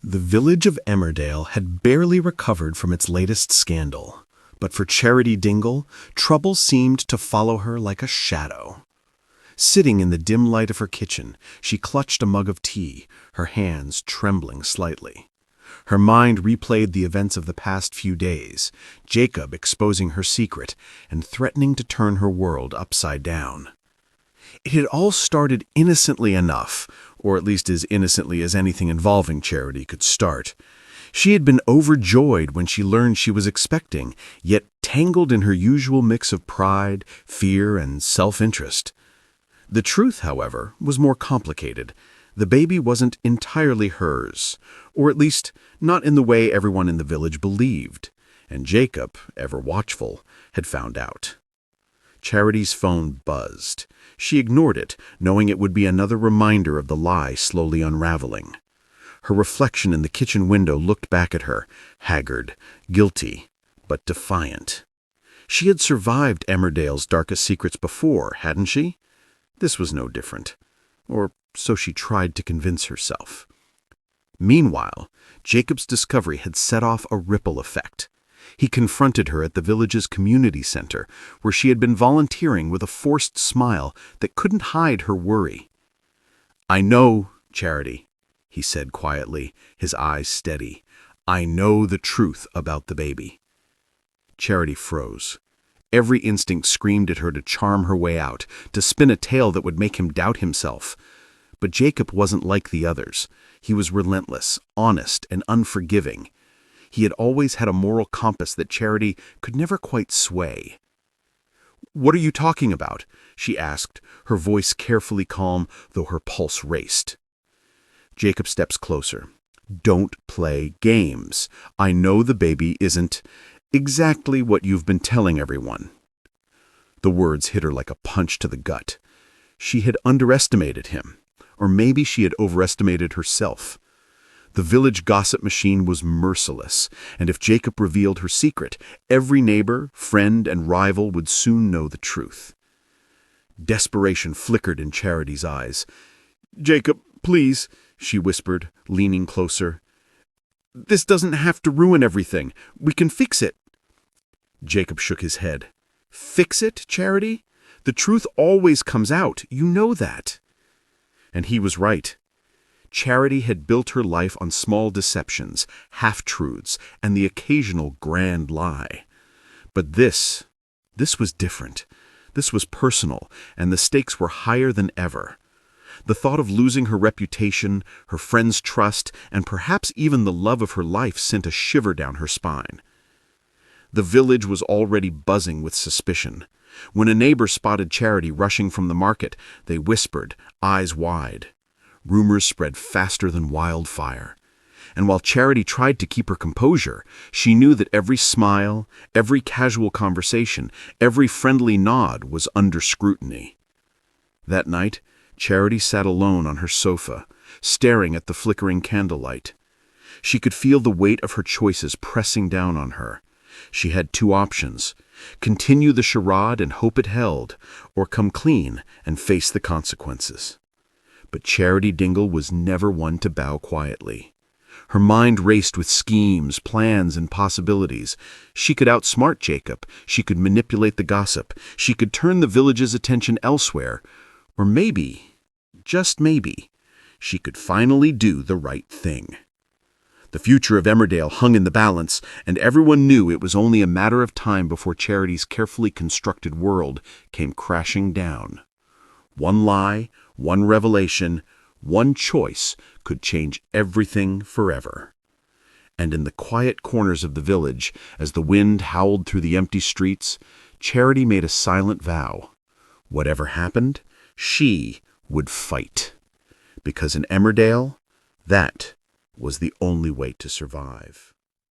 The village of Emmerdale had barely recovered from its latest scandal, but for Charity Dingle, trouble seemed to follow her like a shadow. Sitting in the dim light of her kitchen, she clutched a mug of tea, her hands trembling slightly. Her mind replayed the events of the past few days, Jacob exposing her secret and threatening to turn her world upside down. It had all started innocently enough, or at least as innocently as anything involving Charity could start. She had been overjoyed when she learned she was expecting, yet tangled in her usual mix of pride, fear, and self-interest. The truth, however, was more complicated. The baby wasn't entirely hers, or at least not in the way everyone in the village believed, and Jacob, ever watchful, had found out. Charity's phone buzzed. She ignored it, knowing it would be another reminder of the lie slowly unraveling. Her reflection in the kitchen window looked back at her, haggard, guilty, but defiant. She had survived Emmerdale's darkest secrets before, hadn't she? This was no different. Or so she tried to convince herself. Meanwhile, Jacob's discovery had set off a ripple effect. He confronted her at the village's community center, where she had been volunteering with a forced smile that couldn't hide her worry. "I know, Charity," he said quietly, his eyes steady. "I know the truth about the baby." Charity froze. Every instinct screamed at her to charm her way out, to spin a tale that would make him doubt himself. But Jacob wasn't like the others. He was relentless, honest, and unforgiving. He had always had a moral compass that Charity could never quite sway. "What are you talking about?" she asked, her voice carefully calm, though her pulse raced. Jacob steps closer. "Don't play games. I know the baby isn't exactly what you've been telling everyone." The words hit her like a punch to the gut. She had underestimated him, or maybe she had overestimated herself. The village gossip machine was merciless, and if Jacob revealed her secret, every neighbor, friend, and rival would soon know the truth. Desperation flickered in Charity's eyes. "Jacob, please," she whispered, leaning closer. "This doesn't have to ruin everything. We can fix it." Jacob shook his head. "Fix it, Charity? The truth always comes out. You know that." And he was right. Charity had built her life on small deceptions, half-truths, and the occasional grand lie. But this was different. This was personal, and the stakes were higher than ever. The thought of losing her reputation, her friends' trust, and perhaps even the love of her life sent a shiver down her spine. The village was already buzzing with suspicion. When a neighbor spotted Charity rushing from the market, they whispered, eyes wide. Rumors spread faster than wildfire. And while Charity tried to keep her composure, she knew that every smile, every casual conversation, every friendly nod was under scrutiny. That night, Charity sat alone on her sofa, staring at the flickering candlelight. She could feel the weight of her choices pressing down on her. She had two options: continue the charade and hope it held, or come clean and face the consequences. But Charity Dingle was never one to bow quietly. Her mind raced with schemes, plans, and possibilities. She could outsmart Jacob. She could manipulate the gossip. She could turn the village's attention elsewhere. Or maybe, just maybe, she could finally do the right thing. The future of Emmerdale hung in the balance, and everyone knew it was only a matter of time before Charity's carefully constructed world came crashing down. One lie, one revelation, one choice could change everything forever. And in the quiet corners of the village, as the wind howled through the empty streets, Charity made a silent vow. Whatever happened, she would fight. Because in Emmerdale, that was the only way to survive.